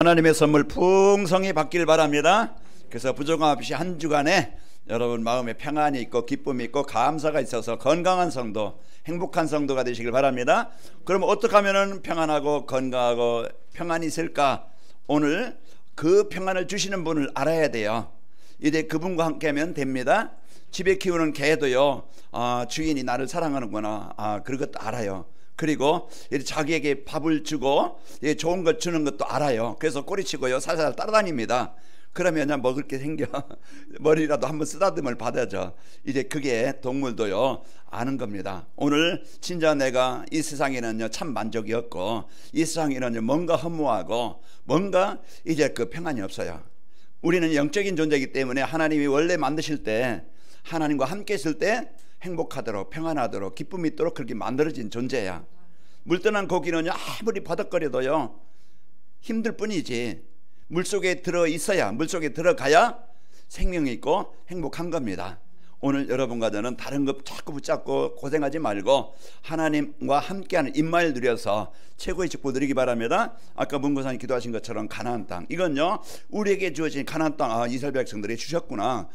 하나님의 선물 풍성히 받길 바랍니다. 그래서 부족함 없이 한 주간에 여러분 마음에 평안이 있고 기쁨이 있고 감사가 있어서 건강한 성도, 행복한 성도가 되시길 바랍니다. 그럼 어떻게 하면 평안하고 건강하고 평안이 있을까? 오늘 그 평안을 주시는 분을 알아야 돼요. 이제 그분과 함께 하면 됩니다. 집에 키우는 개도요, 주인이 나를 사랑하는구나, 그런 것도 알아요. 그리고 자기에게 밥을 주고 좋은 것 주는 것도 알아요. 그래서 꼬리치고요 살살 따라다닙니다. 그러면 먹을 게 생겨. 머리라도 한번 쓰다듬을 받아죠. 이제 그게 동물도요 아는 겁니다. 오늘 진짜 내가 이 세상에는요 참 만족이 없고 이 세상에는 뭔가 허무하고 뭔가 이제 그 평안이 없어요. 우리는 영적인 존재이기 때문에 하나님이 원래 만드실 때 하나님과 함께 있을 때 행복하도록 평안하도록 기쁨이 있도록 그렇게 만들어진 존재야. 물떠난 고기는요 아무리 바닥거려도요 힘들 뿐이지 물속에 들어 있어야, 물속에 들어가야 생명이 있고 행복한 겁니다. 오늘 여러분과 저는 다른 것 자꾸 붙잡고 고생하지 말고 하나님과 함께하는 임마를 누려서 최고의 축복 누리기 바랍니다. 아까 문고사님 기도하신 것처럼 가나안 땅, 이건요 우리에게 주어진 가나안 땅, 이스라엘 백성들이 주셨구나,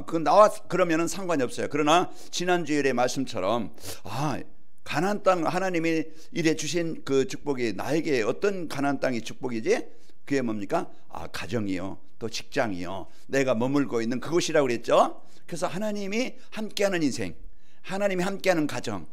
그건 나와 그러면은 상관이 없어요. 그러나 지난 주일의 말씀처럼 가나안 땅 하나님이 이래 주신 그 축복이 나에게 어떤 가나안 땅이 축복이지? 그게 뭡니까? 가정이요, 또 직장이요, 내가 머물고 있는 그곳이라고 그랬죠. 그래서 하나님이 함께하는 인생, 하나님이 함께하는 가정,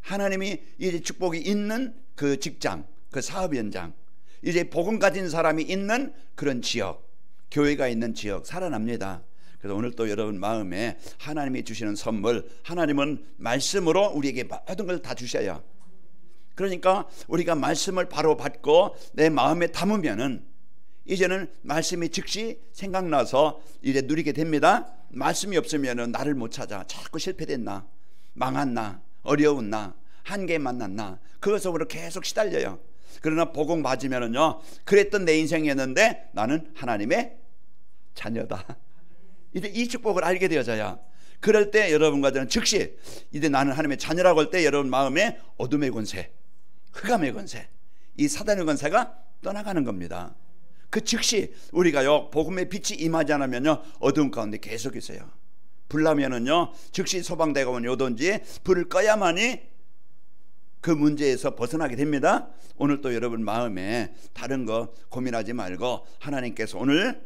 하나님이 이제 축복이 있는 그 직장, 그 사업 현장, 이제 복음 가진 사람이 있는 그런 지역, 교회가 있는 지역 살아납니다. 그래서 오늘 또 여러분 마음에 하나님이 주시는 선물, 하나님은 말씀으로 우리에게 모든 걸 다 주셔요. 그러니까 우리가 말씀을 바로 받고 내 마음에 담으면은 이제는 말씀이 즉시 생각나서 이제 누리게 됩니다. 말씀이 없으면은 나를 못 찾아. 자꾸 실패됐나, 망했나, 어려운 나, 한계 만났나, 그것으로 계속 시달려요. 그러나 복음 맞으면은요 그랬던 내 인생이었는데 나는 하나님의 자녀다. 이제 이 축복을 알게 되어져야, 그럴 때 여러분과 저는 즉시 이제 나는 하나님의 자녀라고 할 때 여러분 마음에 어둠의 권세, 흑암의 권세, 이 사단의 권세가 떠나가는 겁니다. 그 즉시 우리가요 복음의 빛이 임하지 않으면요 어두운 가운데 계속 있어요. 불나면은요 즉시 소방대공원 오든지 불을 꺼야만이 그 문제에서 벗어나게 됩니다. 오늘 또 여러분 마음에 다른 거 고민하지 말고 하나님께서 오늘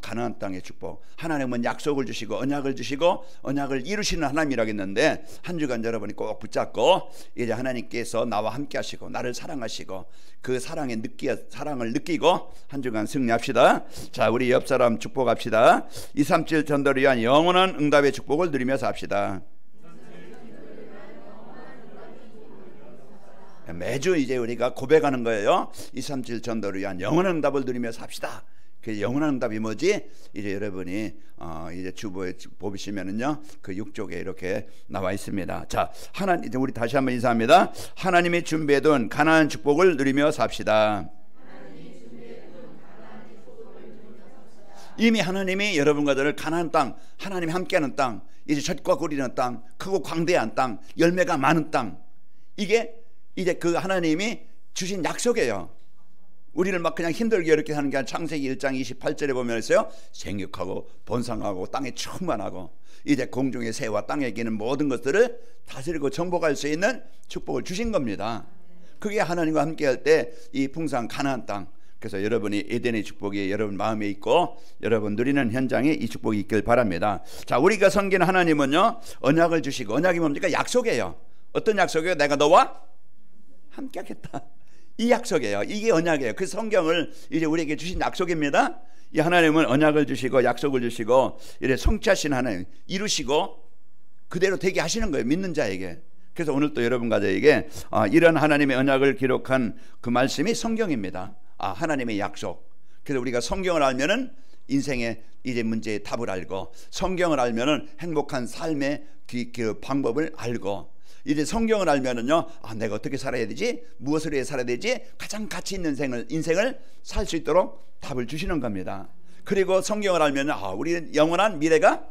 가나안 땅의 축복, 하나님은 약속을 주시고 언약을 주시고 언약을 이루시는 하나님이라겠는데 한 주간 여러분이 꼭 붙잡고 이제 하나님께서 나와 함께 하시고 나를 사랑하시고 그 사랑을 느끼고 한 주간 승리합시다. 자, 우리 옆 사람 축복합시다. 237 전도를 위한 영원한 응답의 축복을 누리면서 합시다. 매주 이제 우리가 고백하는 거예요. 237 전도를 위한 영원한 응답을 누리면서 합시다. 그 영원한 응답이 뭐지? 이제 여러분이 이제 주보에 보시면은요 그 6쪽에 이렇게 나와 있습니다. 자, 이제 우리 다시 한번 인사합니다. 하나님이 준비해둔 가나안 축복을 누리며 삽시다. 이미 하나님이 여러분과 저를 가나안 땅, 하나님이 함께하는 땅, 이제 젖과 꿀이는 땅, 크고 광대한 땅, 열매가 많은 땅, 이게 이제 그 하나님이 주신 약속이에요. 우리를 막 그냥 힘들게 어렵게 하는 게 아니라 창세기 1장 28절에 보면 있어요. 생육하고 번성하고 땅에 충만하고 이제 공중의 새와 땅에 기는 모든 것들을 다스리고 정복할 수 있는 축복을 주신 겁니다. 그게 하나님과 함께 할 때 이 풍성한 가나안 땅, 그래서 여러분이 에덴의 축복이 여러분 마음에 있고 여러분 누리는 현장에 이 축복이 있길 바랍니다. 자, 우리가 섬기는 하나님은요 언약을 주시고, 언약이 뭡니까? 약속이에요. 어떤 약속이에요? 내가 너와 함께 하겠다, 이 약속이에요. 이게 언약이에요. 그 성경을 이제 우리에게 주신 약속입니다. 이 하나님은 언약을 주시고 약속을 주시고 이래 성취하신 하나님, 이루시고 그대로 되게 하시는 거예요, 믿는 자에게. 그래서 오늘 또 여러분과 저에게 이런 하나님의 언약을 기록한 그 말씀이 성경입니다. 하나님의 약속. 그래서 우리가 성경을 알면은 인생의 이제 문제의 답을 알고, 성경을 알면은 행복한 삶의 그 방법을 알고, 이제 성경을 알면은요 내가 어떻게 살아야 되지, 무엇을 위해 살아야 되지, 가장 가치 있는 인생을 살 수 있도록 답을 주시는 겁니다. 그리고 성경을 알면 우리는 영원한 미래가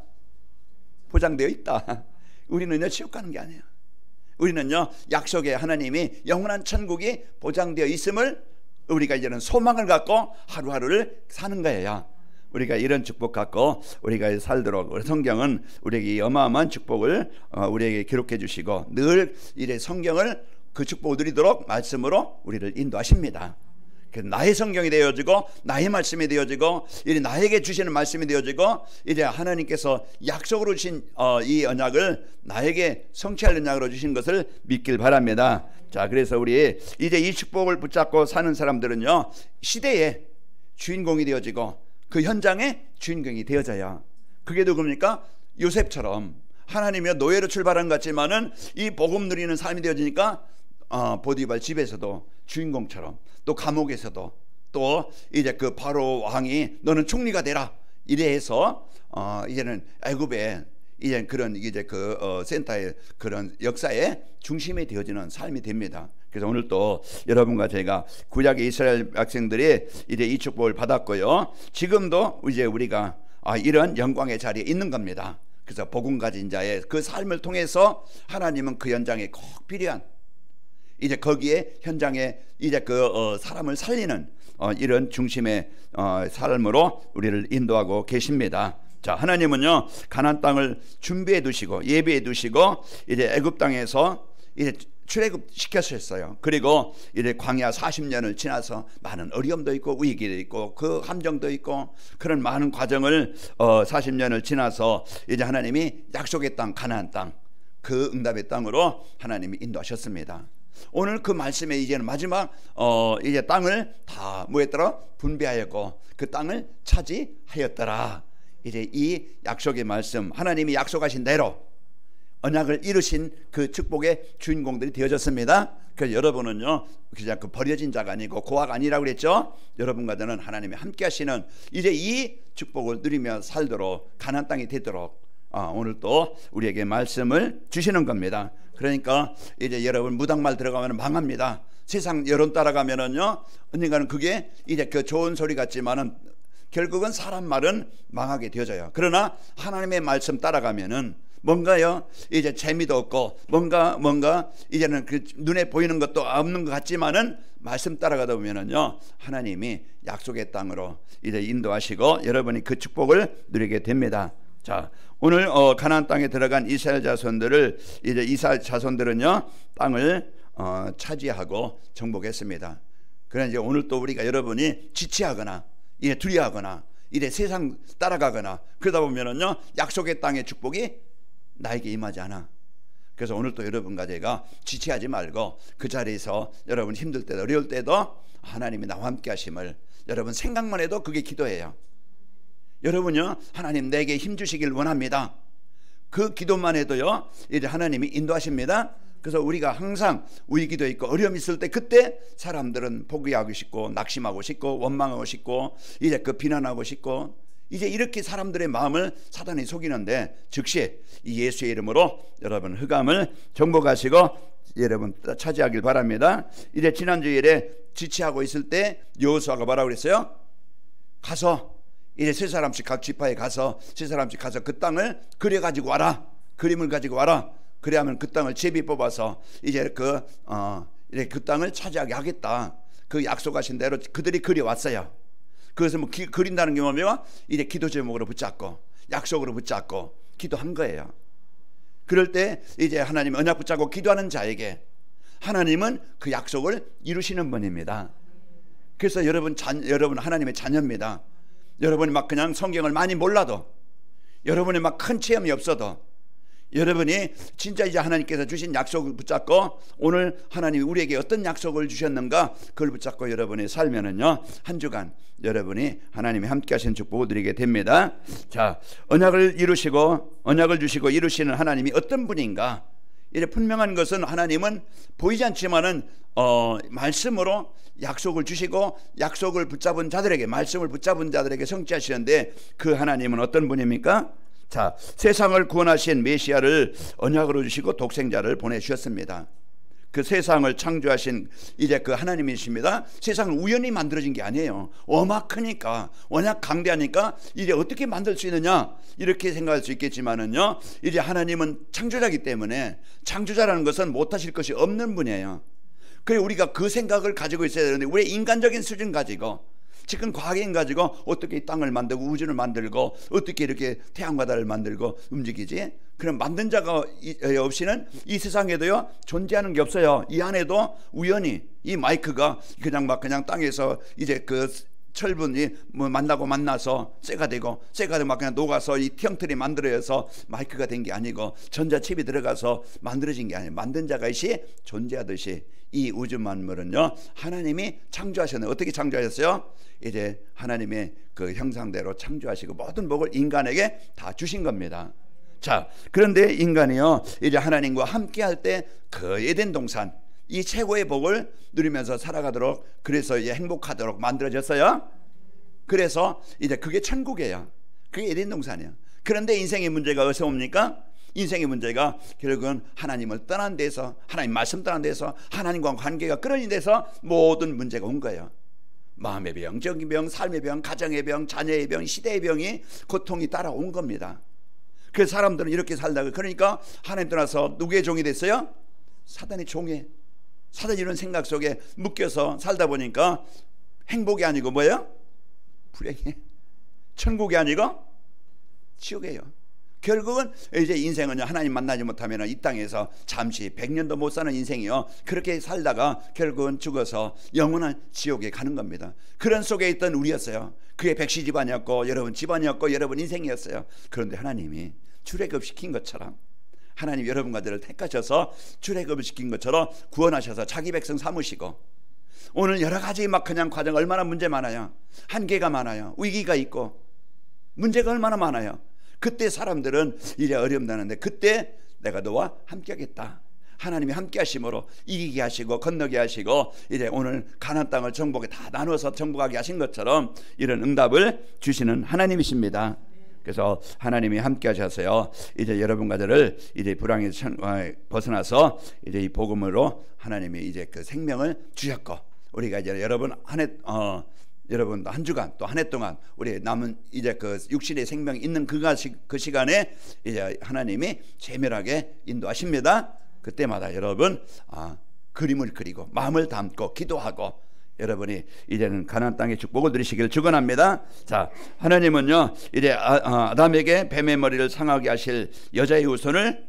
보장되어 있다. 우리는요 지옥 가는 게 아니에요. 우리는요 약속의 하나님이 영원한 천국이 보장되어 있음을 우리가 이제는 소망을 갖고 하루하루를 사는 거예요. 우리가 이런 축복 갖고 우리가 살도록 성경은 우리에게 어마어마한 축복을 우리에게 기록해 주시고 늘 이래 성경을 그 축복을 누리도록 말씀으로 우리를 인도하십니다. 나의 성경이 되어지고 나의 말씀이 되어지고 이제 나에게 주시는 말씀이 되어지고 이제 하나님께서 약속으로 주신 이 언약을 나에게 성취할 언약으로 주신 것을 믿길 바랍니다. 자, 그래서 우리 이제 이 축복을 붙잡고 사는 사람들은요, 시대의 주인공이 되어지고 그 현장의 주인공이 되어져요. 그게 누굽니까? 요셉처럼 하나님의 노예로 출발한 것 같지만은 이 복음 누리는 삶이 되어지니까 보디발 집에서도 주인공처럼, 또 감옥에서도, 또 이제 그 바로 왕이 너는 총리가 되라 이래 해서 이제는 애굽의 이제 그런 이제 그 센터의 그런 역사의 중심이 되어지는 삶이 됩니다. 그래서 오늘 또 여러분과 제가 구약의 이스라엘 백성들이 이제 이 축복을 받았고요, 지금도 이제 우리가 이런 영광의 자리에 있는 겁니다. 그래서 복음 가진 자의 그 삶을 통해서 하나님은 그 현장에 꼭 필요한 이제 거기에 현장에 이제 그 사람을 살리는 이런 중심의 삶으로 우리를 인도하고 계십니다. 자, 하나님은요 가나안 땅을 준비해 두시고 예비해 두시고 이제 애굽 땅에서 이제 출애굽 시켰었어요. 그리고 이제 광야 40년을 지나서 많은 어려움도 있고 위기도 있고 그 함정도 있고 그런 많은 과정을 40년을 지나서 이제 하나님이 약속의 땅 가나안 땅, 그 응답의 땅으로 하나님이 인도하셨습니다. 오늘 그 말씀에 이제는 마지막 이제 땅을 다 뭐했더라? 분배하였고 그 땅을 차지하였더라. 이제 이 약속의 말씀, 하나님이 약속하신 대로 언약을 이루신 그 축복의 주인공들이 되어졌습니다. 그래서 여러분은요 그냥 그 버려진 자가 아니고 고아가 아니라고 그랬죠. 여러분과 저는 하나님이 함께 하시는 이제 이 축복을 누리며 살도록 가나안 땅이 되도록 오늘 또 우리에게 말씀을 주시는 겁니다. 그러니까 이제 여러분 무당말 들어가면 망합니다. 세상 여론 따라가면은요 언젠가는 그게 이제 그 좋은 소리 같지만은 결국은 사람 말은 망하게 되어져요. 그러나 하나님의 말씀 따라가면은 뭔가요 이제 재미도 없고 뭔가 이제는 그 눈에 보이는 것도 없는 것 같지만은 말씀 따라가다 보면은요 하나님이 약속의 땅으로 이제 인도하시고 여러분이 그 축복을 누리게 됩니다. 자, 오늘 가나안 땅에 들어간 이스라엘 자손들을 이제 이스라엘 자손들은요 땅을 차지하고 정복했습니다. 그러나 이제 오늘 또 우리가 여러분이 지체하거나 이제 두려워하거나 이제 세상 따라가거나 그러다 보면은요 약속의 땅의 축복이 나에게 임하지 않아. 그래서 오늘 또 여러분과 제가 지체하지 말고 그 자리에서 여러분 힘들 때도 어려울 때도 하나님이 나와 함께 하심을 여러분 생각만 해도 그게 기도예요. 여러분요 하나님 내게 힘 주시길 원합니다. 그 기도만 해도요 이제 하나님이 인도하십니다. 그래서 우리가 항상 위기도 있고 어려움이 있을 때 그때 사람들은 포기하고 싶고 낙심하고 싶고 원망하고 싶고 이제 그 비난하고 싶고 이제 이렇게 사람들의 마음을 사단이 속이는데 즉시 이 예수의 이름으로 여러분 흑암을 정복하시고 여러분 차지하길 바랍니다. 이제 지난주일에 지체하고 있을 때 여호수아가 뭐라고 그랬어요? 가서 이제 세 사람씩 각 지파에 가서 세 사람씩 가서 그 땅을 그려 가지고 와라. 그림을 가지고 와라. 그래야면 그 땅을 제비 뽑아서 이제 이제 그 땅을 차지하게 하겠다. 그 약속하신 대로 그들이 그려왔어요. 그래서 뭐 그린다는 게 뭐냐면 이제 기도 제목으로 붙잡고 약속으로 붙잡고 기도한 거예요. 그럴 때 이제 하나님 언약 붙잡고 기도하는 자에게 하나님은 그 약속을 이루시는 분입니다. 그래서 여러분 하나님의 자녀입니다. 여러분이 막 그냥 성경을 많이 몰라도 여러분이 막 큰 체험이 없어도 여러분이 진짜 이제 하나님께서 주신 약속을 붙잡고 오늘 하나님이 우리에게 어떤 약속을 주셨는가 그걸 붙잡고 여러분이 살면은요 한 주간 여러분이 하나님이 함께 하신 축복을 드리게 됩니다. 자, 언약을 주시고 이루시는 하나님이 어떤 분인가? 이제 분명한 것은 하나님은 보이지 않지만은 말씀으로 약속을 주시고 약속을 붙잡은 자들에게 말씀을 붙잡은 자들에게 성취하시는데 그 하나님은 어떤 분입니까? 자, 세상을 구원하신 메시아를 언약으로 주시고 독생자를 보내주셨습니다. 그 세상을 창조하신 이제 그 하나님이십니다. 세상은 우연히 만들어진 게 아니에요. 워낙 크니까 워낙 강대하니까 이제 어떻게 만들 수 있느냐 이렇게 생각할 수 있겠지만은요 이제 하나님은 창조자이기 때문에 창조자라는 것은 못하실 것이 없는 분이에요. 그래 우리가 그 생각을 가지고 있어야 되는데 우리 인간적인 수준 가지고 지금 과학인 가지고 어떻게 이 땅을 만들고 우주를 만들고 어떻게 이렇게 태양과 달을 만들고 움직이지? 그럼 만든 자가 없이는 이 세상에도요 존재하는 게 없어요. 이 안에도 우연히 이 마이크가 그냥 땅에서 이제 그 철분이 뭐 만나서 쇠가 되고 막 그냥 녹아서 이 팅틀이 만들어져서 마이크가 된 게 아니고 전자칩이 들어가서 만들어진 게 아니에요. 만든 자가 이시 존재하듯이 이 우주 만물은요 하나님이 창조하셨네요. 어떻게 창조하셨어요? 이제 하나님의 그 형상대로 창조하시고 모든 복을 인간에게 다 주신 겁니다. 자, 그런데 인간이요 이제 하나님과 함께 할 때 그 에덴 동산 이 최고의 복을 누리면서 살아가도록 그래서 이제 행복하도록 만들어졌어요. 그래서 이제 그게 천국이에요. 그게 에덴 동산이에요. 그런데 인생의 문제가 어디서 옵니까? 인생의 문제가 결국은 하나님을 떠난 데서 하나님 말씀 떠난 데서 하나님과 관계가 끊어진 데서 모든 문제가 온 거예요. 마음의 병, 정의 병, 삶의 병, 가정의 병, 자녀의 병, 시대의 병이 고통이 따라온 겁니다. 그래서 사람들은 이렇게 살다가 그러니까 하나님 떠나서 누구의 종이 됐어요? 사단의 종이. 사단이 이런 생각 속에 묶여서 살다 보니까 행복이 아니고 뭐예요? 불행해. 천국이 아니고 지옥이에요. 결국은 이제 인생은 하나님 만나지 못하면 이 땅에서 잠시 100년도 못 사는 인생이요 그렇게 살다가 결국은 죽어서 영원한 지옥에 가는 겁니다. 그런 속에 있던 우리였어요. 그게 백시 집안이었고 여러분 집안이었고 여러분 인생이었어요. 그런데 하나님이 출애굽시킨 것처럼 하나님 여러분과 저를 택하셔서 출애굽을 시킨 것처럼 구원하셔서 자기 백성 삼으시고 오늘 여러 가지 막 그냥 과정 얼마나 문제 많아요. 한계가 많아요. 위기가 있고 문제가 얼마나 많아요. 그때 사람들은 이제 어렵다는데 그때 내가 너와 함께 하겠다. 하나님이 함께 하심으로 이기게 하시고 건너게 하시고 이제 오늘 가나안 땅을 정복에 다 나눠서 정복하게 하신 것처럼 이런 응답을 주시는 하나님이십니다. 그래서 하나님이 함께 하셔서요 이제 여러분과 저를 이제 불황에서 벗어나서 이제 이 복음으로 하나님이 이제 그 생명을 주셨고 우리가 이제 여러분 여러분 한 주간 또 한 해 동안 우리 남은 이제 그 육신의 생명이 있는 그 시간에 이제 하나님이 세밀하게 인도하십니다. 그때마다 여러분 그림을 그리고 마음을 담고 기도하고 여러분이 이제는 가나안 땅의 축복을 누리시길 축원합니다. 자, 하나님은요 이제 아담에게 뱀의 머리를 상하게 하실 여자의 후손을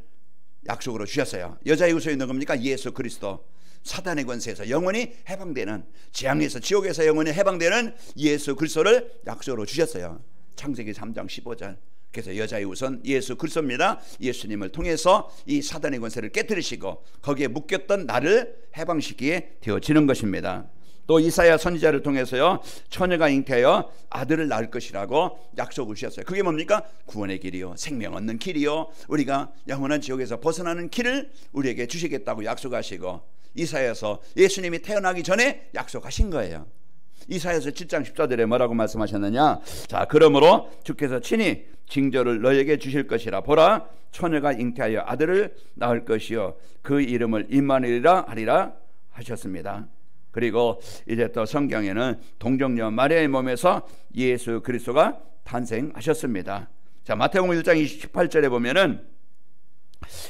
약속으로 주셨어요. 여자의 후손이 있는 겁니까? 예수 그리스도. 사단의 권세에서 영원히 해방되는 재앙에서 지옥에서 영원히 해방되는 예수 그리스도를 약속으로 주셨어요. 창세기 3장 15절. 그래서 여자의 후손 예수 그리스도입니다. 예수님을 통해서 이 사단의 권세를 깨뜨리시고 거기에 묶였던 나를 해방시키게 되어지는 것입니다. 또 이사야 선지자를 통해서요 처녀가 잉태하여 아들을 낳을 것이라고 약속을 주셨어요. 그게 뭡니까? 구원의 길이요 생명 얻는 길이요 우리가 영원한 지옥에서 벗어나는 길을 우리에게 주시겠다고 약속하시고 이사야서 예수님이 태어나기 전에 약속하신 거예요. 이사야서 7장 14절에 뭐라고 말씀하셨느냐? 자, 그러므로 주께서 친히 징조를 너에게 주실 것이라. 보라, 처녀가 잉태하여 아들을 낳을 것이요 그 이름을 임마누엘이라 하리라 하셨습니다. 그리고 이제 또 성경에는 동정녀 마리아의 몸에서 예수 그리스도가 탄생하셨습니다. 자, 마태복음 1장 28절에 보면은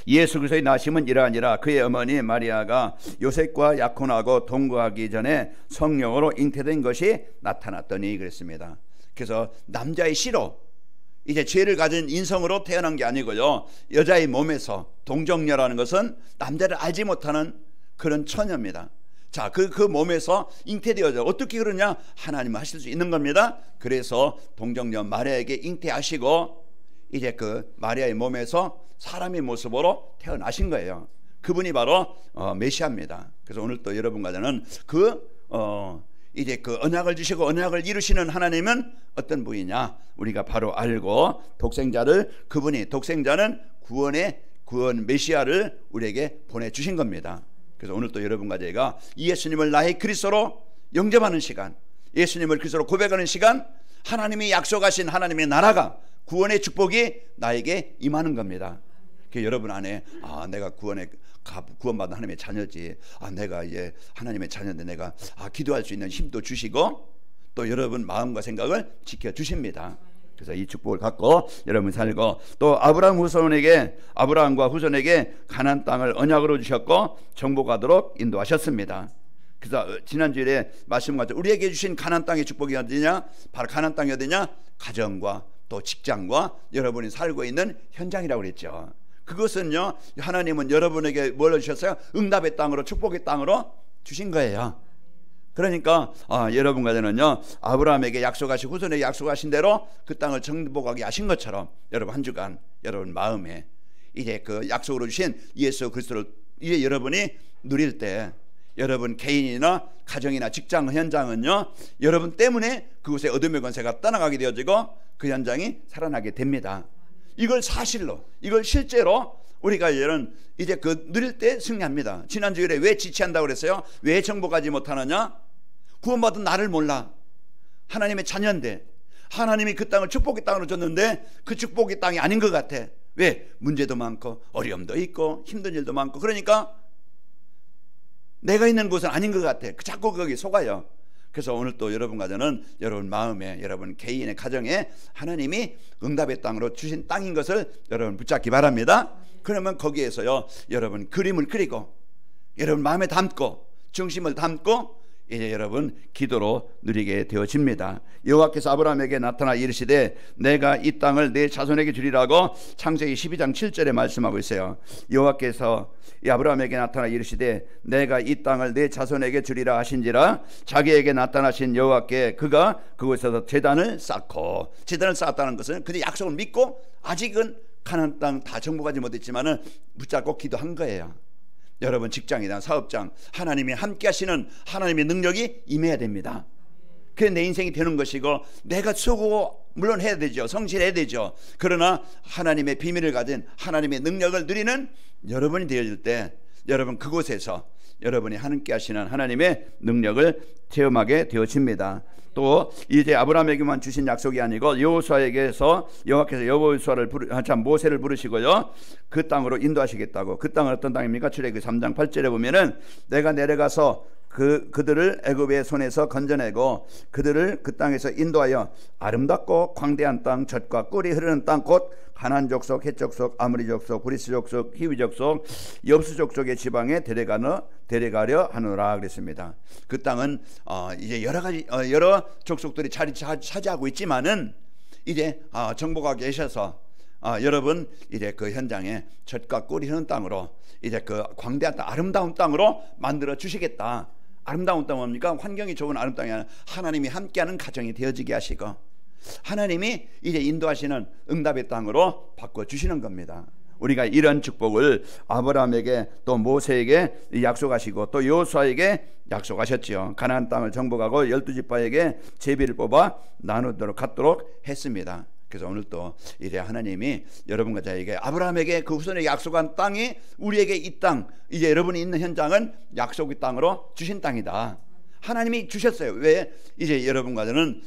예수 그리스도의 나심은 이러하니라. 그의 어머니 마리아가 요셉과 약혼하고 동거하기 전에 성령으로 잉태된 것이 나타났더니 그랬습니다. 그래서 남자의 씨로 이제 죄를 가진 인성으로 태어난 게 아니고요 여자의 몸에서 동정녀라는 것은 남자를 알지 못하는 그런 처녀입니다. 자, 그 몸에서 잉태되어져. 어떻게 그러냐? 하나님은 하실 수 있는 겁니다. 그래서 동정녀 마리아에게 잉태하시고 이제 그 마리아의 몸에서 사람의 모습으로 태어나신 거예요. 그분이 바로 메시아입니다. 그래서 오늘 또 여러분과 저는 이제 그 언약을 주시고 언약을 이루시는 하나님은 어떤 분이냐? 우리가 바로 알고 그분이 독생자는 구원 메시아를 우리에게 보내주신 겁니다. 그래서 오늘 또 여러분과 제가 예수님을 나의 그리스도로 영접하는 시간, 예수님을 그리스도로 고백하는 시간, 하나님이 약속하신 하나님의 나라가 구원의 축복이 나에게 임하는 겁니다. 여러분 안에 내가 구원받은 하나님의 자녀지, 내가 이제 하나님의 자녀인데 내가 기도할 수 있는 힘도 주시고 또 여러분 마음과 생각을 지켜주십니다. 그래서 이 축복을 갖고 여러분 살고, 또 아브라함과 후손에게 가나안 땅을 언약으로 주셨고 정복하도록 인도하셨습니다. 그래서 지난주에 말씀 가지고 우리에게 주신 가나안 땅의 축복이 어디냐? 바로 가나안 땅이 어디냐? 가정과 또 직장과 여러분이 살고 있는 현장이라고 그랬죠. 그것은요, 하나님은 여러분에게 뭘 주셨어요? 응답의 땅으로, 축복의 땅으로 주신 거예요. 그러니까 여러분과는요, 아브라함에게 약속하신, 후손에게 약속하신 대로 그 땅을 정복하게 하신 것처럼 여러분 한 주간 여러분 마음에 이제 그 약속으로 주신 예수 그리스도를 이제 여러분이 누릴 때, 여러분 개인이나 가정이나 직장 현장은요, 여러분 때문에 그곳에 어둠의 권세가 떠나가게 되어지고 그 현장이 살아나게 됩니다. 이걸 사실로, 이걸 실제로 우리가 이제 그 누릴 때 승리합니다. 지난주에 왜 지체한다고 그랬어요? 왜 정복하지 못하느냐? 구원받은 나를 몰라. 하나님의 자녀인데, 하나님이 그 땅을 축복의 땅으로 줬는데 그 축복의 땅이 아닌 것 같아. 왜? 문제도 많고 어려움도 있고 힘든 일도 많고, 그러니까 내가 있는 곳은 아닌 것 같아. 자꾸 거기 속아요. 그래서 오늘 또 여러분과 저는 여러분 마음에, 여러분 개인의 가정에 하나님이 응답의 땅으로 주신 땅인 것을 여러분 붙잡기 바랍니다. 그러면 거기에서요, 여러분 그림을 그리고 여러분 마음에 담고 중심을 담고 이제 여러분 기도로 누리게 되어집니다. 여호와께서 아브라함에게 나타나 이르시되 내가 이 땅을 내 자손에게 주리라고 창세기 12장 7절에 말씀하고 있어요. 여호와께서 아브라함에게 나타나 이르시되 내가 이 땅을 내 자손에게 주리라 하신지라, 자기에게 나타나신 여호와께 그가 그곳에서 제단을 쌓고, 제단을 쌓았다는 것은 그의 약속을 믿고 아직은 가나안 땅 다 정복하지 못했지만은 붙잡고 기도한 거예요. 여러분 직장이나 사업장, 하나님이 함께 하시는 하나님의 능력이 임해야 됩니다. 그게 내 인생이 되는 것이고, 내가 수고 물론 해야 되죠. 성실해야 되죠. 그러나 하나님의 비밀을 가진 하나님의 능력을 누리는 여러분이 되어질 때, 여러분 그곳에서 여러분이 함께 하시는 하나님의 능력을 체험하게 되어집니다. 또 이제 아브라함에게만 주신 약속이 아니고 여호수아에게서 여호와께서 모세를 부르시고요, 그 땅으로 인도하시겠다고. 그 땅은 어떤 땅입니까? 출애굽기 3장 8절에 보면은 내가 내려가서 그들을 애굽의 손에서 건져내고 그들을 그 땅에서 인도하여 아름답고 광대한 땅, 젖과 꿀이 흐르는 땅, 곧 가나안 족속, 헷 족속, 아모리 족속, 브리스 족속, 히위 족속, 여부스 족속의 지방에 데려가려 하노라 그랬습니다. 그 땅은 이제 여러 족속들이 자리 차지하고 있지만은 이제 정복하게 계셔서 여러분 이제 그 현장에 젖과 꿀이 흐르는 땅으로, 이제 그 광대한 땅, 아름다운 땅으로 만들어 주시겠다. 아름다운 땅은 뭡니까? 환경이 좋은 아름다운 땅이 아니라 하나님이 함께하는 가정이 되어지게 하시고 하나님이 이제 인도하시는 응답의 땅으로 바꿔주시는 겁니다. 우리가 이런 축복을 아브라함에게 또 모세에게 약속하시고 또 여호수아에게 약속하셨지요. 가나안 땅을 정복하고 12지파에게 제비를 뽑아 나누도록 갖도록 했습니다. 그래서 오늘 또 이제 하나님이 여러분과 저에게, 아브라함에게 그 후손에게 약속한 땅이 우리에게 이 땅, 이제 여러분이 있는 현장은 약속의 땅으로 주신 땅이다. 하나님이 주셨어요. 왜? 이제 여러분과 저는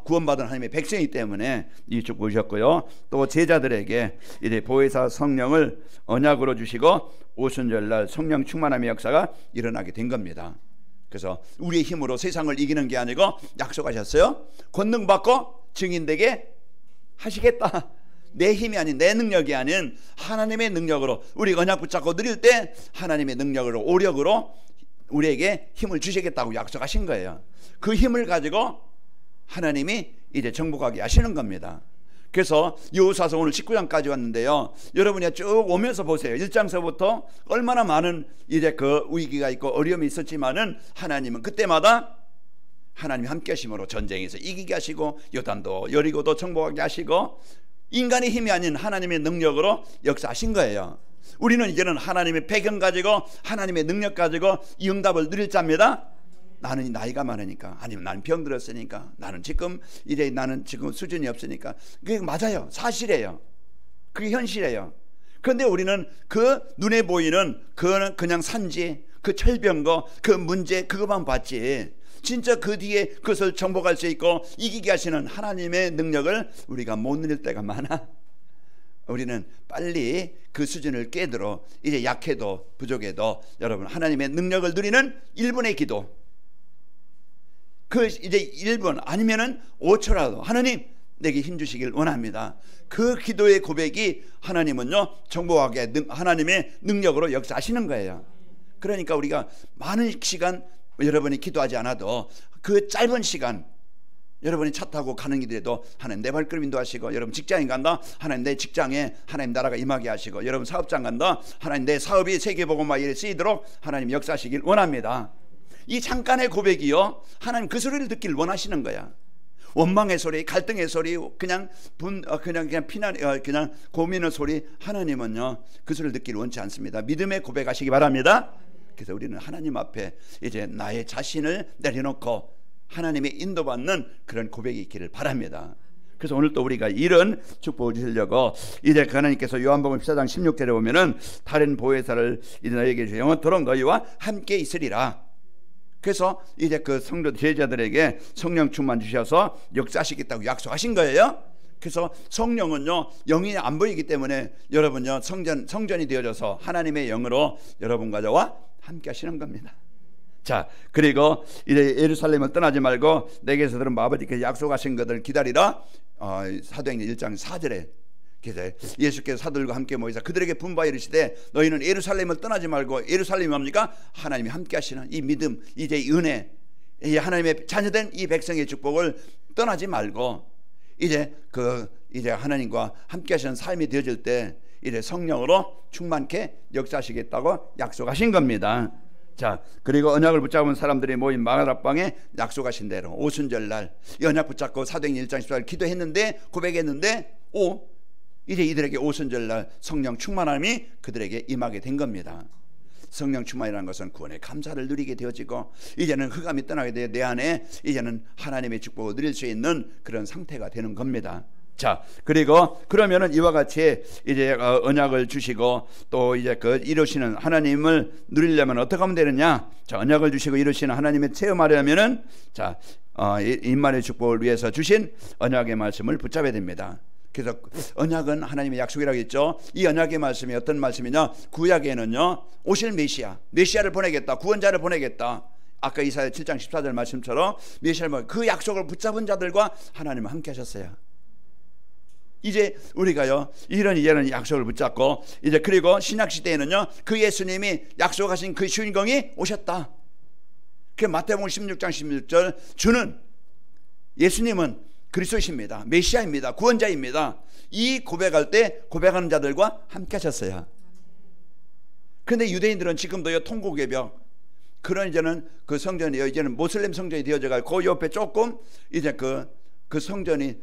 구원받은 하나님의 백성이기 때문에 이 축복을 주셨고요. 또 제자들에게 이제 보혜사 성령을 언약으로 주시고 오순절날 성령 충만함의 역사가 일어나게 된 겁니다. 그래서 우리의 힘으로 세상을 이기는 게 아니고 약속하셨어요. 권능 받고 증인되게 하시겠다. 내 힘이 아닌, 내 능력이 아닌 하나님의 능력으로 우리가 언약 붙잡고 누릴 때 하나님의 능력으로, 오력으로 우리에게 힘을 주시겠다고 약속하신 거예요. 그 힘을 가지고 하나님이 이제 정복하게 하시는 겁니다. 그래서 여호수아서 오늘 19장까지 왔는데요, 여러분이 쭉 오면서 보세요. 1장서부터 얼마나 많은 이제 그 위기가 있고 어려움이 있었지만은 하나님은 그때마다 하나님이 함께 하심으로 전쟁에서 이기게 하시고 요단도 여리고도 정복하게 하시고 인간의 힘이 아닌 하나님의 능력으로 역사하신 거예요. 우리는 이제는 하나님의 배경 가지고 하나님의 능력 가지고 이 응답을 누릴 자입니다. 나는 나이가 많으니까, 아니면 나는 병들었으니까, 나는 지금 수준이 없으니까. 그게 맞아요. 사실이에요. 그게 현실이에요. 그런데 우리는 그 눈에 보이는 그냥 산지, 그 철병거, 그 문제, 그것만 봤지 진짜 그 뒤에 그것을 정복할 수 있고 이기게 하시는 하나님의 능력을 우리가 못 누릴 때가 많아. 우리는 빨리 그 수준을 깨들어 이제 약해도 부족해도 여러분 하나님의 능력을 누리는 1분의 기도, 그 이제 1분 아니면은 5초라도 하나님 내게 힘 주시길 원합니다. 그 기도의 고백이 하나님은요 정복하게 하나님의 능력으로 역사하시는 거예요. 그러니까 우리가 많은 시간 여러분이 기도하지 않아도 그 짧은 시간 여러분이 차 타고 가는 길에도 하나님 내 발걸음 인도하시고, 여러분 직장인 간다 하나님 내 직장에 하나님 나라가 임하게 하시고, 여러분 사업장 간다 하나님 내 사업이 세계복음화에 쓰이도록 하나님 역사하시길 원합니다. 이 잠깐의 고백이요 하나님 그 소리를 듣기를 원하시는 거야. 원망의 소리, 갈등의 소리, 그냥 피난, 그냥 고민의 소리, 하나님은요 그 소리를 듣기를 원치 않습니다. 믿음의 고백하시기 바랍니다. 그래서 우리는 하나님 앞에 이제 나의 자신을 내려놓고 하나님의 인도받는 그런 고백이 있기를 바랍니다. 그래서 오늘 또 우리가 이런 축복을 주시려고 이제 하나님께서 요한복음 14장 16절에 보면은 다른 보혜사를 이제 너에게 주시고 영원토록 너희와 함께 있으리라. 그래서 이제 그 성도 제자들에게 성령 충만 주셔서 역사하시겠다고 약속하신 거예요. 그래서 성령은요 영이 안 보이기 때문에 여러분요 성전이 되어져서 하나님의 영으로 여러분과 저와 함께 하시는 겁니다. 자, 그리고 이제 예루살렘을 떠나지 말고 내게서 들은 아버지께서 약속하신 것을 기다리라. 사도행전 1장 4절에 예수께서 사도들과 함께 모이사 그들에게 분부하여 이르시되 너희는 예루살렘을 떠나지 말고, 예루살렘이 뭡니까? 하나님이 함께 하시는 이 믿음, 이제 이 은혜, 이 하나님의 자녀된 이 백성의 축복을 떠나지 말고 이제 이제 하나님과 함께 하시는 삶이 되어질 때 이제 성령으로 충만케 역사하시겠다고 약속하신 겁니다. 자, 그리고 언약을 붙잡은 사람들이 모인 마가다방에 약속하신 대로 오순절날 이 언약 붙잡고 사도행전 1장 14절 기도했는데, 고백했는데 이제 이들에게 오순절날 성령 충만함이 그들에게 임하게 된 겁니다. 성령 충만이라는 것은 구원의 감사를 누리게 되어지고 이제는 흑암이 떠나게 되어 내 안에 이제는 하나님의 축복을 누릴 수 있는 그런 상태가 되는 겁니다. 자, 그리고 그러면은 이와 같이 이제 언약을 주시고 또 이제 그 이루시는 하나님을 누리려면 어떻게 하면 되느냐? 자, 언약을 주시고 이루시는 하나님의 체험하려면은 자, 임만의 축복을 위해서 주신 언약의 말씀을 붙잡아야 됩니다. 그래서 언약은 하나님의 약속이라고 했죠. 이 언약의 말씀이 어떤 말씀이냐? 구약에는요 오실 메시아를 보내겠다, 구원자를 보내겠다. 아까 이사야 7장 14절 말씀처럼 메시아를 그 약속을 붙잡은 자들과 하나님은 함께 하셨어요. 이제 우리가요 이런 약속을 붙잡고 이제 그리고 신약 시대에는요 그 예수님이 약속하신 그 주인공이 오셨다. 그 마태복음 16장 16절 주는 예수님은 그리스도이십니다. 메시아입니다. 구원자입니다. 이 고백할 때 고백하는 자들과 함께 하셨어요. 그런데 유대인들은 지금도요 통곡의 벽, 그런 이제는 그 성전이요 이제는 모슬렘 성전이 되어져 가지고 그 옆에 조금 이제 그 성전이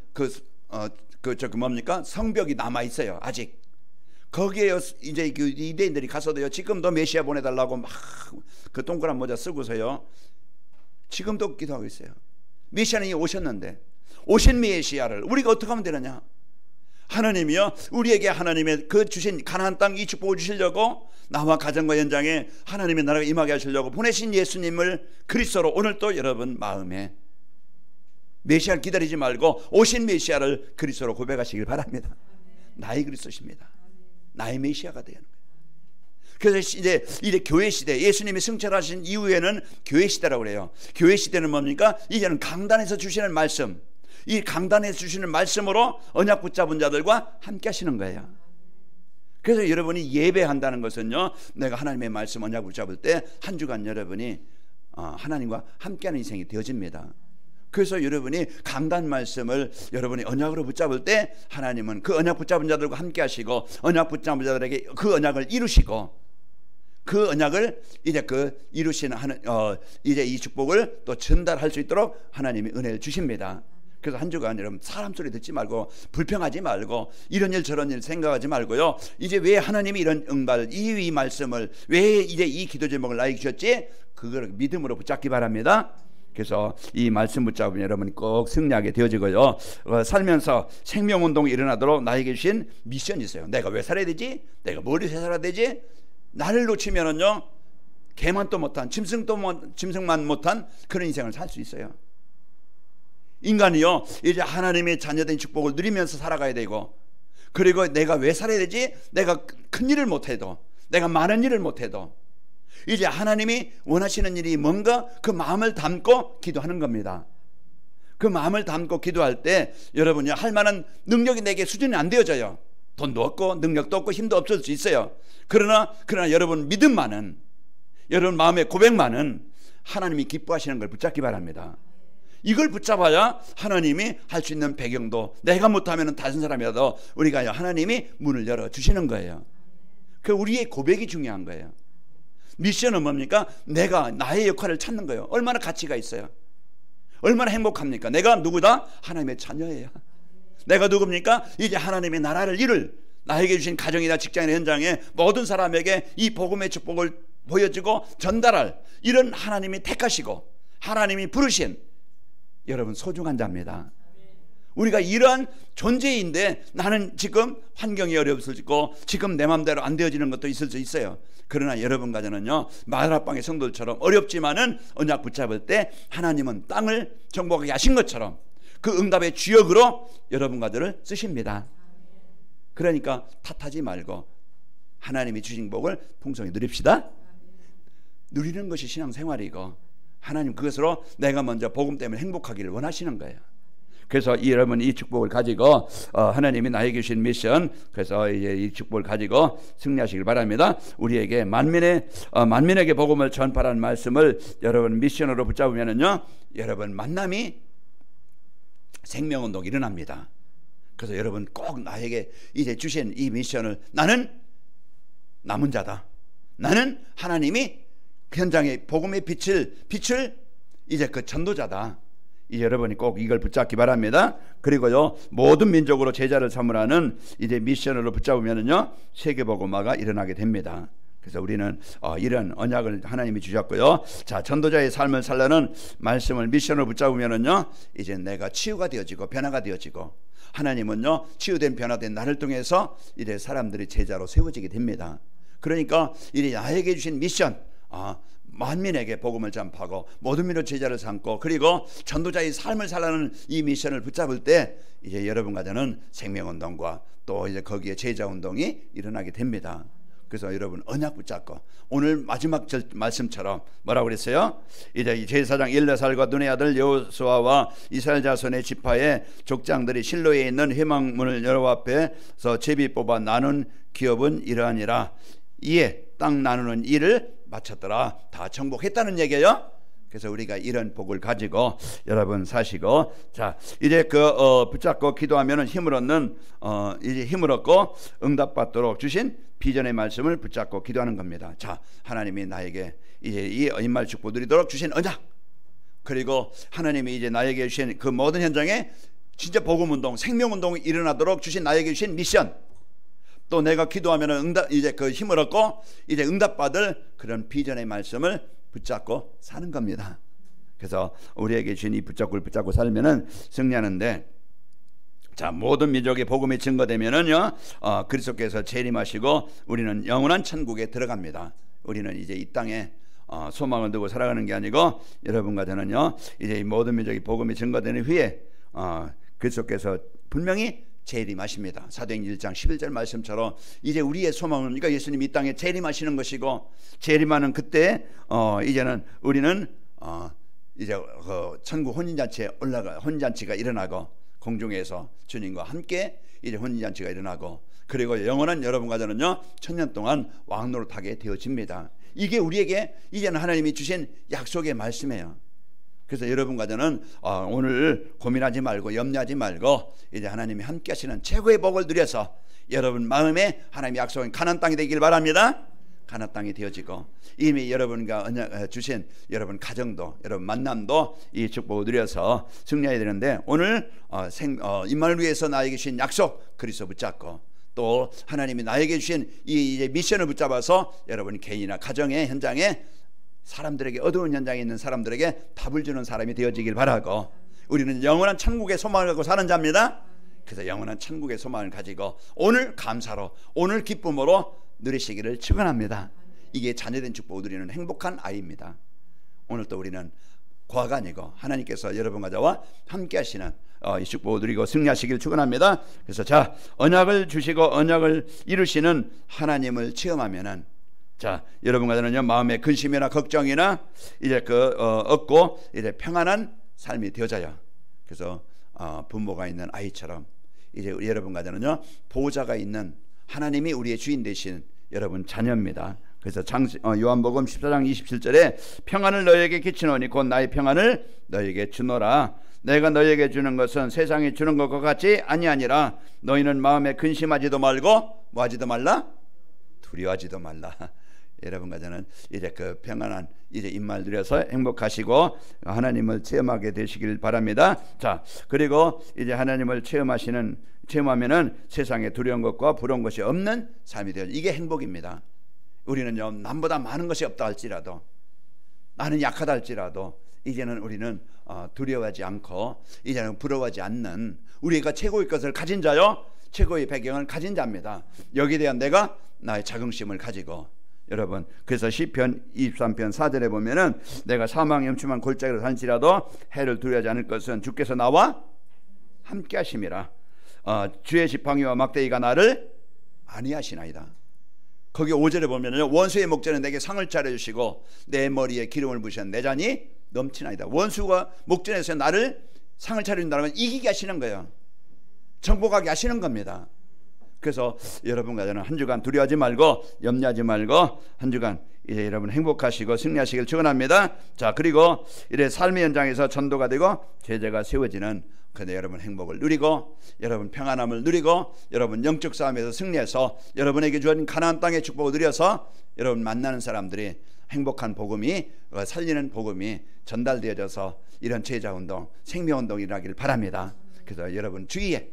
뭡니까? 성벽이 남아 있어요. 아직 거기에 이제 그 유대인들이 가서도요 지금도 메시아 보내달라고 막 그 동그란 모자 쓰고서요 지금도 기도하고 있어요. 메시아는 오셨는데 오신 메시아를 우리가 어떻게 하면 되느냐? 하나님이요 우리에게 하나님의 그 주신 가나안 땅 이 축복을 주시려고 나와 가정과 현장에 하나님의 나라가 임하게 하시려고 보내신 예수님을 그리스도로 오늘 또 여러분 마음에 메시아를 기다리지 말고 오신 메시아를 그리스도로 고백하시길 바랍니다. 나의 그리스도십니다. 나의 메시아가 되는 거예요. 그래서 이제 교회 시대, 예수님이 승천하신 이후에는 교회 시대라고 그래요. 교회 시대는 뭡니까? 이제는 강단에서 주시는 말씀, 이 강단에서 주시는 말씀으로 언약 붙잡은 자들과 함께 하시는 거예요. 그래서 여러분이 예배한다는 것은요 내가 하나님의 말씀 언약 붙잡을 때 한 주간 여러분이 하나님과 함께하는 인생이 되어집니다. 그래서 여러분이 강단 말씀을 여러분이 언약으로 붙잡을 때 하나님은 그 언약 붙잡은 자들과 함께 하시고 언약 붙잡은 자들에게 그 언약을 이루시고 그 언약을 이제 이루시는 이제 이 축복을 또 전달할 수 있도록 하나님이 은혜를 주십니다. 그래서 한 주간 여러분 사람 소리 듣지 말고 불평하지 말고 이런 일 저런 일 생각하지 말고요 이제 왜 하나님이 이런 응답을 이 말씀을 왜 이제 이 기도 제목을 나에게 주셨지? 그걸 믿음으로 붙잡기 바랍니다. 그래서 이 말씀 붙잡으면 여러분이 꼭 승리하게 되어지고요 살면서 생명운동이 일어나도록 나에게 주신 미션이 있어요. 내가 왜 살아야 되지? 내가 뭘 해서 살아야 되지? 나를 놓치면은요 개만도 못한 짐승만 못한 그런 인생을 살 수 있어요. 인간이요 이제 하나님의 자녀된 축복을 누리면서 살아가야 되고, 그리고 내가 왜 살아야 되지? 내가 큰 일을 못해도, 내가 많은 일을 못해도 이제 하나님이 원하시는 일이 뭔가 그 마음을 담고 기도하는 겁니다. 그 마음을 담고 기도할 때 여러분이 할 만한 능력이 내게 수준이 안 되어져요. 돈도 없고 능력도 없고 힘도 없을 수 있어요. 그러나 여러분 믿음만은, 여러분 마음의 고백만은 하나님이 기뻐하시는 걸 붙잡기 바랍니다. 이걸 붙잡아야 하나님이 할 수 있는 배경도, 내가 못하면 다른 사람이라도 우리가 하나님이 문을 열어주시는 거예요. 그 우리의 고백이 중요한 거예요. 미션은 뭡니까? 내가 나의 역할을 찾는 거예요. 얼마나 가치가 있어요. 얼마나 행복합니까? 내가 누구다? 하나님의 자녀예요. 내가 누굽니까? 이제 하나님의 나라를 이룰, 나에게 주신 가정이나 직장이나 현장에 모든 사람에게 이 복음의 축복을 보여주고 전달할 이런 하나님이 택하시고 하나님이 부르신 여러분 소중한 자입니다. 우리가 이런 존재인데 나는 지금 환경이 어려울 있고 지금 내 마음대로 안 되어지는 것도 있을 수 있어요. 그러나 여러분과 저는요, 마라방의 성도들처럼 어렵지만은 언약 붙잡을 때 하나님은 땅을 정복하게 하신 것처럼 그 응답의 주역으로 여러분과 저를 쓰십니다. 그러니까 탓하지 말고 하나님이 주신 복을 풍성히 누립시다. 누리는 것이 신앙생활이고 하나님 그것으로 내가 먼저 복음 때문에 행복하기를 원하시는 거예요. 그래서 여러분 이 축복을 가지고 하나님이 나에게 주신 미션, 그래서 이제 이 축복을 가지고 승리하시길 바랍니다. 우리에게 만민에게 복음을 전파라는 말씀을 여러분 미션으로 붙잡으면은요, 여러분 만남이 생명운동이 일어납니다. 그래서 여러분 꼭 나에게 이제 주신 이 미션을, 나는 남은 자다, 나는 하나님이 현장의 복음의 빛을 이제 그 전도자다, 이제 여러분이 꼭 이걸 붙잡기 바랍니다. 그리고요, 모든 민족으로 제자를 삼으라는 이제 미션으로 붙잡으면은요, 세계복음화가 일어나게 됩니다. 그래서 우리는 이런 언약을 하나님이 주셨고요. 자, 전도자의 삶을 살라는 말씀을 미션으로 붙잡으면은요, 이제 내가 치유가 되어지고 변화가 되어지고, 하나님은요 치유된 변화된 나를 통해서 이제 사람들이 제자로 세워지게 됩니다. 그러니까 이제 나에게 주신 미션, 만민에게 복음을 전파하고 모든 민족 제자를 삼고 그리고 전도자의 삶을 살라는 이 미션을 붙잡을 때 이제 여러분과 저는 생명운동과 또 이제 거기에 제자운동이 일어나게 됩니다. 그래서 여러분 언약 붙잡고 오늘 마지막 말씀처럼 뭐라고 그랬어요? 이제 제사장 엘르사살과 눈의 아들 여호수아와 이스라엘 자손의 지파의 족장들이 실로에 있는 회막문을 여호와 앞에서 제비 뽑아 나눈 기업은 이러하니라. 이에 땅 나누는 일을 마쳤더라. 다 정복했다는 얘기예요. 그래서 우리가 이런 복을 가지고 여러분 사시고, 자 이제 붙잡고 기도하면은 힘을 얻는 이제 힘을 얻고 응답받도록 주신 비전의 말씀을 붙잡고 기도하는 겁니다. 자, 하나님이 나에게 이제 이 임말 축복 누리도록 주신 언약, 그리고 하나님이 이제 나에게 주신 그 모든 현장에 진짜 복음운동, 생명운동이 일어나도록 주신 나에게 주신 미션, 또 내가 기도하면 이제 그 힘을 얻고 이제 응답받을 그런 비전의 말씀을 붙잡고 사는 겁니다. 그래서 우리에게 주신 이 붙잡고 살면은 승리하는데, 자 모든 민족의 복음이 증거되면은요 그리스도께서 재림하시고 우리는 영원한 천국에 들어갑니다. 우리는 이제 이 땅에 소망을 두고 살아가는 게 아니고 여러분과 저는요 이제 이 모든 민족의 복음이 증거되는 후에 그리스도께서 분명히 재림하십니다. 사도행전 1장 11절 말씀처럼 이제 우리의 소망은 그러니까 예수님이 이 땅에 재림하시는 것이고, 재림하는 그때 이제는 우리는 이제 천국 혼인잔치에 혼인잔치가 일어나고 공중에서 주님과 함께 이제 혼인잔치가 일어나고, 그리고 영원한 여러분과 저는요 천년 동안 왕노릇하게 되어집니다. 이게 우리에게 이제는 하나님이 주신 약속의 말씀이에요. 그래서 여러분과 저는 오늘 고민하지 말고 염려하지 말고 이제 하나님이 함께 하시는 최고의 복을 누려서 여러분 마음에 하나님이 약속한 가나안 땅이 되길 바랍니다. 가나안 땅이 되어지고 이미 여러분과 주신 여러분 가정도 여러분 만남도 이 축복을 누려서 승리해야 되는데, 오늘 임마누엘 위해서 나에게 주신 약속 그리스도 붙잡고 또 하나님이 나에게 주신 이 이제 미션을 붙잡아서 여러분 개인이나 가정의 현장에 사람들에게, 어두운 현장에 있는 사람들에게 답을 주는 사람이 되어지길 바라고, 우리는 영원한 천국의 소망을 갖고 사는 자입니다. 그래서 영원한 천국의 소망을 가지고 오늘 감사로 오늘 기쁨으로 누리시기를 축원합니다. 이게 자녀된 축복을 누리는 행복한 아이입니다. 오늘 또 우리는 과가 아니고 하나님께서 여러분과 저와 함께 하시는 이 축복을 누리고 승리하시길 축원합니다. 그래서 자 언약을 주시고 언약을 이루시는 하나님을 체험하면은, 자 여러분과 저는요 마음의 근심이나 걱정이나 이제 없고 이제 평안한 삶이 되어져요. 그래서 부모가 있는 아이처럼 이제 여러분 가정은요 보호자가 있는 하나님이 우리의 주인 되신 여러분 자녀입니다. 그래서 요한복음 14장 27절에 평안을 너희에게 끼치노니 곧 나의 평안을 너희에게 주노라. 내가 너희에게 주는 것은 세상이 주는 것과 같이 아니하니라. 너희는 마음에 근심하지도 말고 뭐하지도 말라? 두려워하지도 말라. 여러분 가정은 이제 그 평안한 이제 입말 누려서 행복하시고 하나님을 체험하게 되시길 바랍니다. 자, 그리고 이제 하나님을 체험하면은 세상에 두려운 것과 부러운 것이 없는 삶이 되어 이게 행복입니다. 우리는요 남보다 많은 것이 없다 할지라도 나는 약하다 할지라도 이제는 우리는 두려워하지 않고 이제는 부러워하지 않는 우리가 최고의 것을 가진 자요 최고의 배경을 가진 자입니다. 여기에 대한 내가 나의 자긍심을 가지고 여러분 그래서 시편 23편 4절에 보면은 내가 사망의 음침한 골짜기로 다닐지라도 해를 두려워하지 않을 것은 주께서 나와 함께 하심이라. 주의 지팡이와 막대기가 나를 안위하시나이다. 거기 5절에 보면은 원수의 목전에 내게 상을 차려주시고 내 머리에 기름을 부으신 내 잔이 넘치나이다. 원수가 목전에서 나를 상을 차려준다는 건 이기게 하시는 거예요. 정복하게 하시는 겁니다. 그래서 여러분과 저는 한 주간 두려워하지 말고 염려하지 말고 한 주간 이제 여러분 행복하시고 승리하시길 축원합니다. 자, 그리고 이래 삶의 현장에서 전도가 되고 제재가 세워지는 근데 여러분 행복을 누리고 여러분 평안함을 누리고 여러분 영적 싸움에서 승리해서 여러분에게 주어진 가나안 땅의 축복을 누려서 여러분 만나는 사람들이 행복한 복음이 살리는 복음이 전달되어져서 이런 제자운동 생명운동이 일어나기를 바랍니다. 그래서 여러분 주위에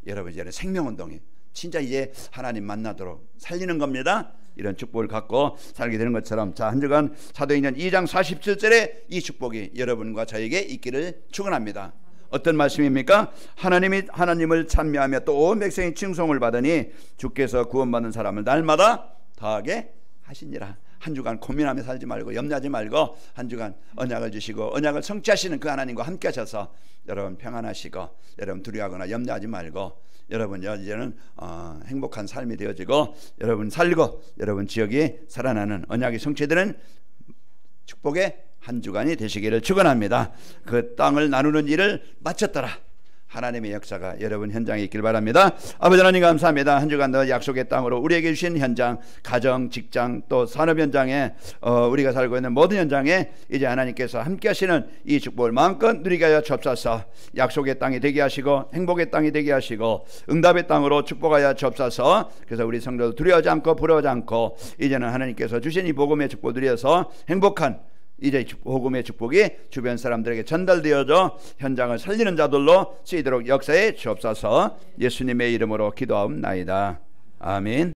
여러분 이제 생명운동이 진짜 이제 하나님 만나도록 살리는 겁니다. 이런 축복을 갖고 살게 되는 것처럼 자, 한 주간 사도행전 2장 47절에 이 축복이 여러분과 저에게 있기를 축원합니다. 어떤 말씀입니까? 하나님을 찬미하며 또 온 백성이 칭송을 받으니 주께서 구원받는 사람을 날마다 더하게 하시니라. 한 주간 고민하며 살지 말고 염려하지 말고 한 주간 언약을 주시고 언약을 성취하시는 그 하나님과 함께 하셔서 여러분 평안하시고 여러분 두려워하거나 염려하지 말고 여러분 이제는 행복한 삶이 되어지고 여러분 살고 여러분 지역이 살아나는 언약이 성취되는 축복의 한 주간이 되시기를 축원합니다. 그 땅을 나누는 일을 마쳤더라. 하나님의 역사가 여러분 현장에 있길 바랍니다. 아버지 하나님 감사합니다. 한 주간 더 약속의 땅으로 우리에게 주신 현장, 가정, 직장 또 산업 현장에 우리가 살고 있는 모든 현장에 이제 하나님께서 함께 하시는 이 축복을 마음껏 누리게 하여 주옵소서. 약속의 땅이 되게 하시고 행복의 땅이 되게 하시고 응답의 땅으로 축복하여 주옵소서. 그래서 우리 성도들 두려워하지 않고 부러워하지 않고 이제는 하나님께서 주신 이 복음의 축복을 누려서 행복한 이제 복음의 축복이 주변 사람들에게 전달되어져 현장을 살리는 자들로 쓰이도록 역사에 주옵소서. 예수님의 이름으로 기도하옵나이다. 아멘.